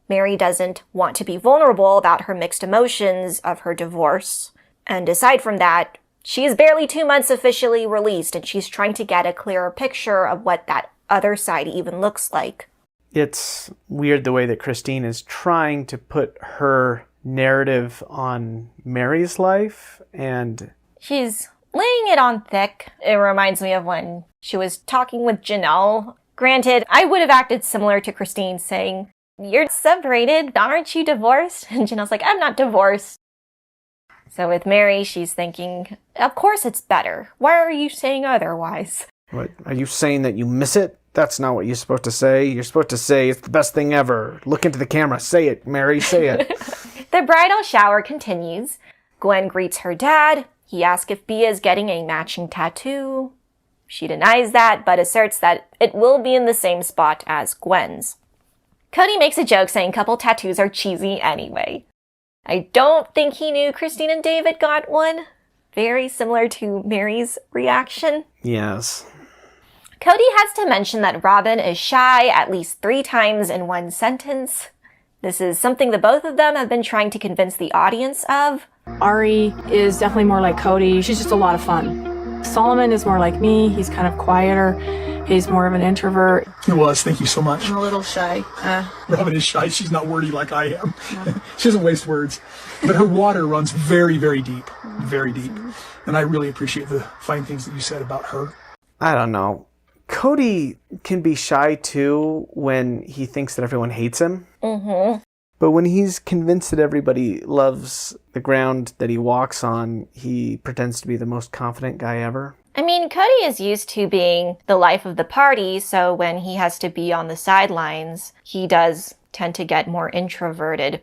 Meri doesn't want to be vulnerable about her mixed emotions of her divorce. And aside from that, she is barely 2 months officially released and she's trying to get a clearer picture of what that other side even looks like. It's weird the way that Christine is trying to put her narrative on Meri's life, and she's laying it on thick. It reminds me of when she was talking with Janelle. Granted, I would have acted similar to Christine saying, "You're separated, aren't you divorced?" And Janelle's like, "I'm not divorced." So with Meri, she's thinking, of course it's better. Why are you saying otherwise? What, are you saying that you miss it? That's not what you're supposed to say. You're supposed to say it's the best thing ever. Look into the camera. Say it, Meri. Say it. The bridal shower continues. Gwen greets her dad. He asks if Bea is getting a matching tattoo. She denies that, but asserts that it will be in the same spot as Gwen's. Kody makes a joke saying couple tattoos are cheesy anyway. I don't think he knew Christine and David got one. Very similar to Meri's reaction. Yes. Kody has to mention that Robyn is shy at least 3 times in one sentence. This is something the both of them have been trying to convince the audience of. Ari is definitely more like Kody. She's just a lot of fun. Solomon is more like me. He's kind of quieter. He's more of an introvert. He was. Thank you so much. I'm a little shy. Robyn is shy. She's not wordy like I am. She doesn't waste words. But her water runs very, very deep. Very deep. And I really appreciate the fine things that you said about her. I don't know. Kody can be shy too when he thinks that everyone hates him. Mm-hmm. But when he's convinced that everybody loves the ground that he walks on, he pretends to be the most confident guy ever. I mean, Kody is used to being the life of the party, so when he has to be on the sidelines, he does tend to get more introverted.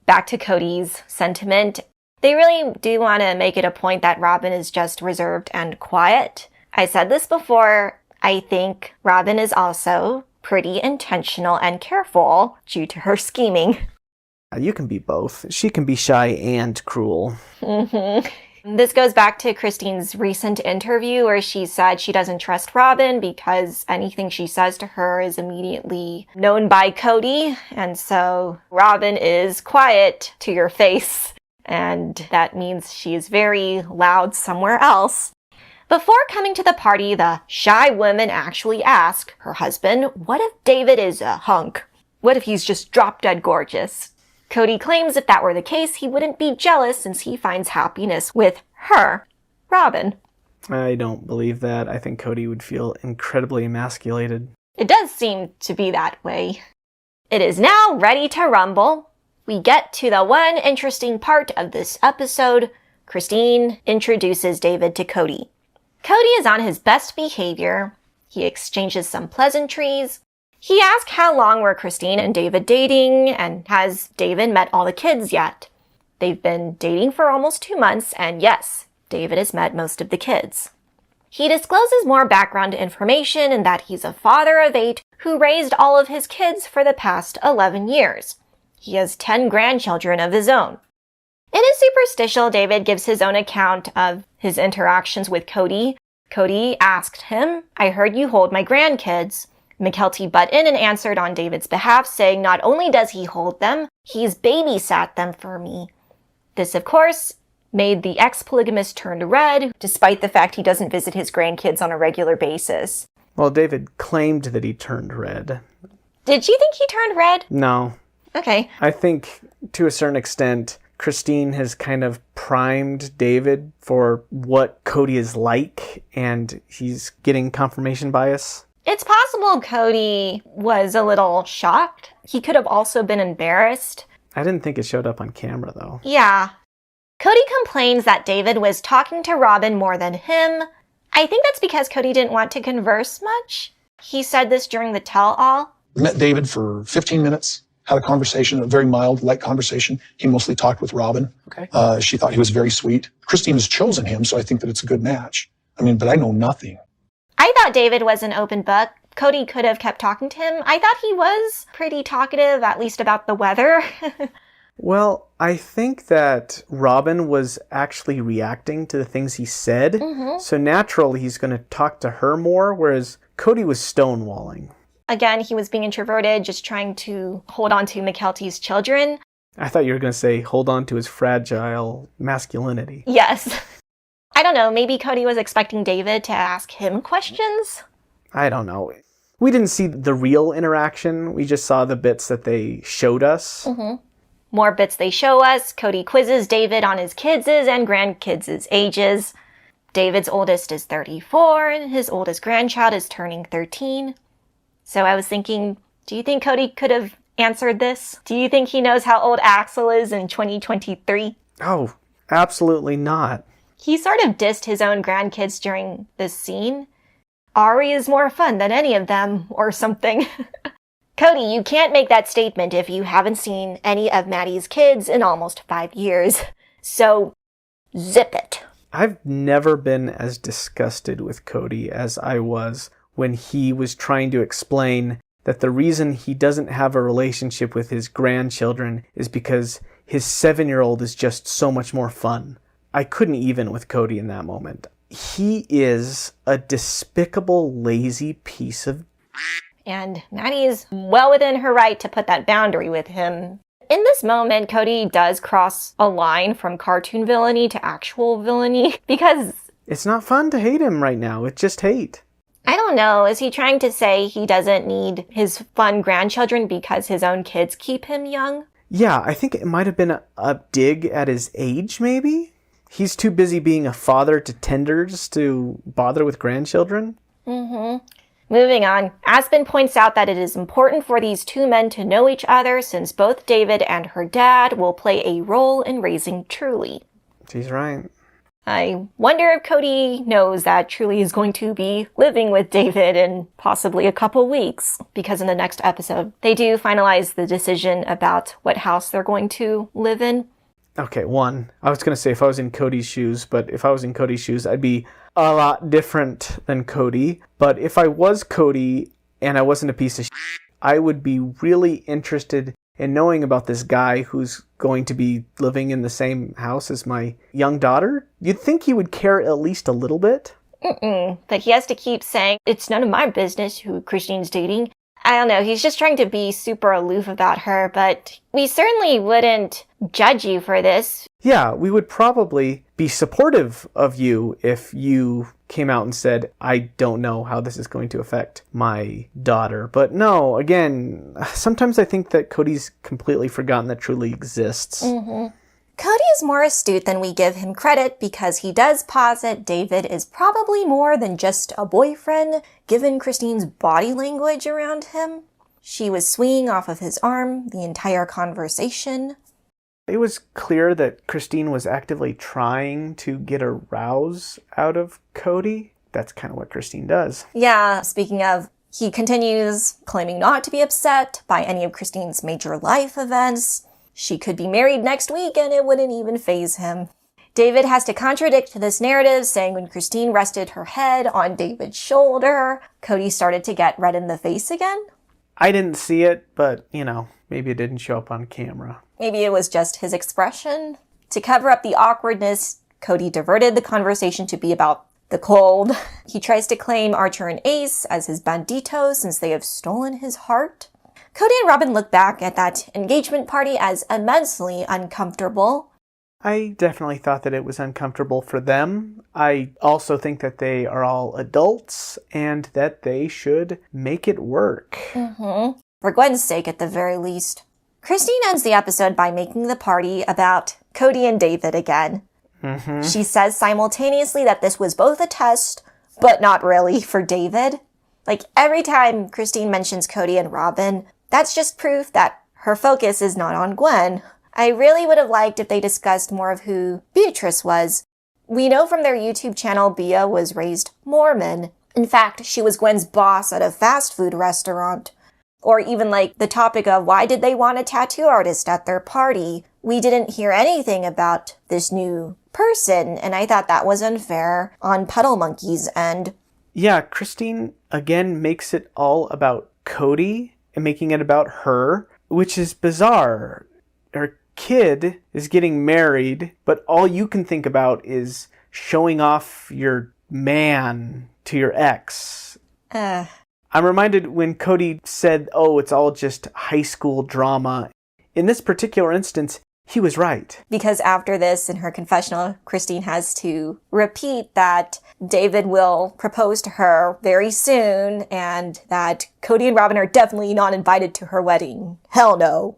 Back to Kody's sentiment. They really do want to make it a point that Robyn is just reserved and quiet. I said this before, I think Robyn is also pretty intentional and careful due to her scheming. You can be both. She can be shy and cruel. Mm-hmm. This goes back to Christine's recent interview where she said she doesn't trust Robyn because anything she says to her is immediately known by Kody. And so Robyn is quiet to your face. And that means she is very loud somewhere else. Before coming to the party, the shy woman actually asked her husband, what if David is a hunk? What if he's just drop-dead gorgeous? Kody claims if that were the case, he wouldn't be jealous since he finds happiness with her, Robyn. I don't believe that. I think Kody would feel incredibly emasculated. It does seem to be that way. It is now ready to rumble. We get to the one interesting part of this episode. Christine introduces David to Kody. Kody is on his best behavior. He exchanges some pleasantries. He asks how long were Christine and David dating, and has David met all the kids yet? They've been dating for almost 2 months, and yes, David has met most of the kids. He discloses more background information in that he's a father of 8 who raised all of his kids for the past 11 years. He has 10 grandchildren of his own. In his superstitial, David gives his own account of his interactions with Kody. Kody asked him, I heard you hold my grandkids. Mykelti butt in and answered on David's behalf, saying not only does he hold them, he's babysat them for me. This, of course, made the ex-polygamist turn red, despite the fact he doesn't visit his grandkids on a regular basis. Well, David claimed that he turned red. Did you think he turned red? No. Okay. I think, to a certain extent, Christine has kind of primed David for what Kody is like, and he's getting confirmation bias. It's possible Kody was a little shocked. He could have also been embarrassed. I didn't think it showed up on camera, though. Yeah. Cody complains that David was talking to Robyn more than him. I think that's because Kody didn't want to converse much. He said this during the tell-all. Met David for 15 minutes, had a conversation, a very mild, light conversation. He mostly talked with Robyn. Okay. She thought he was very sweet. Christine has chosen him, so I think that it's a good match. I mean, but I know nothing. I thought David was an open book. Cody could have kept talking to him. I thought he was pretty talkative, at least about the weather. Well, I think that Robyn was actually reacting to the things he said. Mm-hmm. So naturally, he's going to talk to her more, whereas Kody was stonewalling. Again, he was being introverted, just trying to hold on to Mykelti's children. I thought you were going to say, hold on to his fragile masculinity. Yes. I don't know, maybe Kody was expecting David to ask him questions? I don't know. We didn't see the real interaction. We just saw the bits that they showed us. Mm-hmm. More bits they show us. Kody quizzes David on his kids' and grandkids' ages. David's oldest is 34, and his oldest grandchild is turning 13. So I was thinking, do you think Kody could have answered this? Do you think he knows how old Axel is in 2023? Oh, absolutely not. He sort of dissed his own grandkids during this scene. Ari is more fun than any of them, or something. Kody, you can't make that statement if you haven't seen any of Maddie's kids in almost 5 years. So, zip it. I've never been as disgusted with Kody as I was when he was trying to explain that the reason he doesn't have a relationship with his grandchildren is because his 7-year-old is just so much more fun. I couldn't even with Kody in that moment. He is a despicable, lazy piece of... And Maddie is well within her right to put that boundary with him. In this moment, Kody does cross a line from cartoon villainy to actual villainy because... It's not fun to hate him right now. It's just hate. I don't know. Is he trying to say he doesn't need his fun grandchildren because his own kids keep him young? Yeah, I think it might have been a dig at his age, maybe? He's too busy being a father to tenders to bother with grandchildren? Mm-hmm. Moving on, Aspen points out that it is important for these two men to know each other since both David and her dad will play a role in raising Truly. She's right. I wonder if Kody knows that Truly is going to be living with David in possibly a couple weeks, because in the next episode, they do finalize the decision about what house they're going to live in. Okay, I was going to say if I was in Cody's shoes, but if I was in Cody's shoes, I'd be a lot different than Kody. But if I was Kody and I wasn't a piece of shit, I would be really interested in knowing about this guy who's going to be living in the same house as my young daughter. You'd think he would care at least a little bit. But he has to keep saying, it's none of my business who Christine's dating. I don't know, he's just trying to be super aloof about her, but we certainly wouldn't judge you for this. Yeah, we would probably be supportive of you if you came out and said, I don't know how this is going to affect my daughter. But no, again, sometimes I think that Kody's completely forgotten that Truly exists. Mm-hmm. Kody is more astute than we give him credit because he does posit David is probably more than just a boyfriend, given Christine's body language around him. She was swinging off of his arm the entire conversation. It was clear that Christine was actively trying to get a rouse out of Kody. That's kind of what Christine does. Yeah, speaking of, he continues claiming not to be upset by any of Christine's major life events. She could be married next week and it wouldn't even faze him. David has to contradict this narrative, saying when Christine rested her head on David's shoulder, Kody started to get red in the face again. I didn't see it, but, maybe it didn't show up on camera. Maybe it was just his expression. To cover up the awkwardness, Kody diverted the conversation to be about the cold. He tries to claim Archer and Ace as his banditos since they have stolen his heart. Kody and Robyn look back at that engagement party as immensely uncomfortable. I definitely thought that it was uncomfortable for them. I also think that they are all adults and that they should make it work. Mm-hmm. For Gwen's sake, at the very least. Christine ends the episode by making the party about Kody and David again. Mm-hmm. She says simultaneously that this was both a test, but not really, for David. Like, every time Christine mentions Kody and Robyn, that's just proof that her focus is not on Gwen. I really would have liked if they discussed more of who Beatrice was. We know from their YouTube channel Bea was raised Mormon. In fact, she was Gwen's boss at a fast food restaurant. Or even like the topic of why did they want a tattoo artist at their party? We didn't hear anything about this new person, and I thought that was unfair on Puddle Monkey's end. Yeah, Christine again makes it all about Kody and making it about her, which is bizarre. Her kid is getting married, but all you can think about is showing off your man to your ex. I'm reminded when Kody said, it's all just high school drama. In this particular instance, he was right. Because after this, in her confessional, Christine has to repeat that David will propose to her very soon and that Kody and Robyn are definitely not invited to her wedding. Hell no.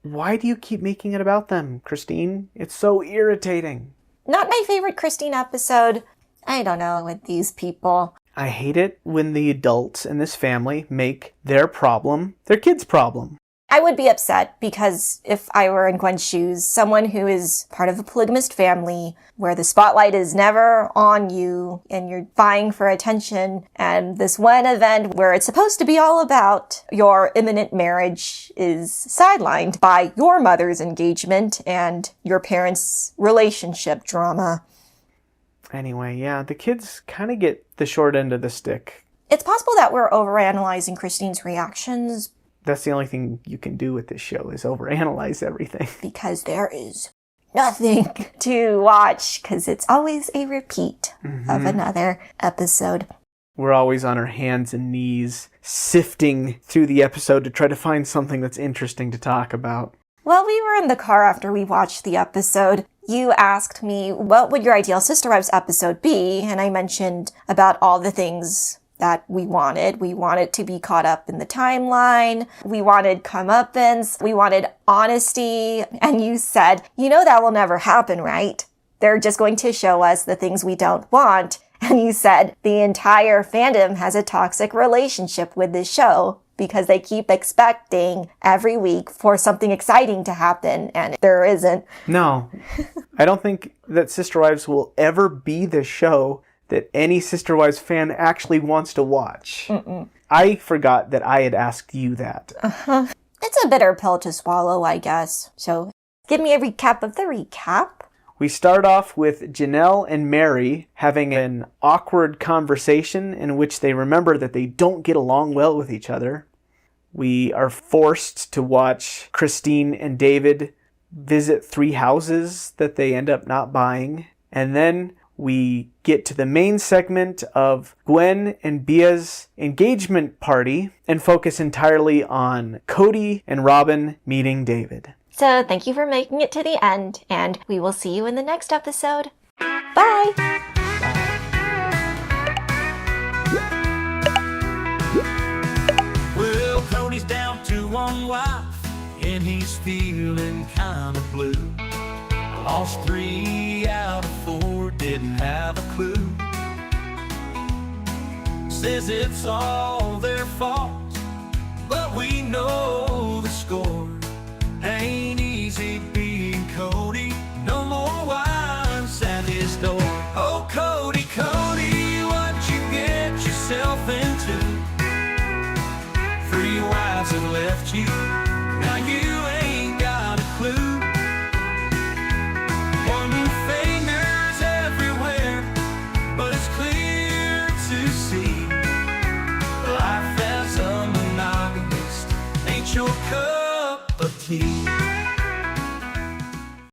Why do you keep making it about them, Christine? It's so irritating. Not my favorite Christine episode. I don't know with these people. I hate it when the adults in this family make their problem their kid's problem. I would be upset because if I were in Gwen's shoes, someone who is part of a polygamist family where the spotlight is never on you and you're vying for attention, and this one event where it's supposed to be all about your imminent marriage is sidelined by your mother's engagement and your parents' relationship drama. Anyway, yeah, the kids kind of get the short end of the stick. It's possible that we're overanalyzing Christine's reactions, That's the only thing you can do with this show is overanalyze everything. Because there is nothing to watch, because it's always a repeat of another episode. We're always on our hands and knees, sifting through the episode to try to find something that's interesting to talk about. Well, we were in the car after we watched the episode. You asked me, what would your ideal Sister Wives episode be? And I mentioned about all the things that we wanted. We wanted to be caught up in the timeline. We wanted comeuppance. We wanted honesty. And you said, you know that will never happen, right? They're just going to show us the things we don't want. And you said the entire fandom has a toxic relationship with this show because they keep expecting every week for something exciting to happen, and there isn't. No, I don't think that Sister Wives will ever be the show that any Sister Wives fan actually wants to watch. I forgot that I had asked you that. It's a bitter pill to swallow, I guess. So give me a recap of the recap. We start off with Janelle and Meri having an awkward conversation in which they remember that they don't get along well with each other. We are forced to watch Christine and David visit 3 houses that they end up not buying. And then we get to the main segment of Gwen and Bea's engagement party and focus entirely on Kody and Robyn meeting David. So thank you for making it to the end, and we will see you in the next episode. Bye! Well, Cody's down to one wife, and he's feeling kind of blue. Lost 3 out of 4, didn't have a clue. Says it's all their fault, but we know the score. Ain't easy being Kody, no more wives at his door. Oh, Kody, Kody, what you get yourself into? 3 wives have left you, now you ain't got a clue. Pointing fingers everywhere, but it's clear to see life as a monogamist ain't your cup of tea.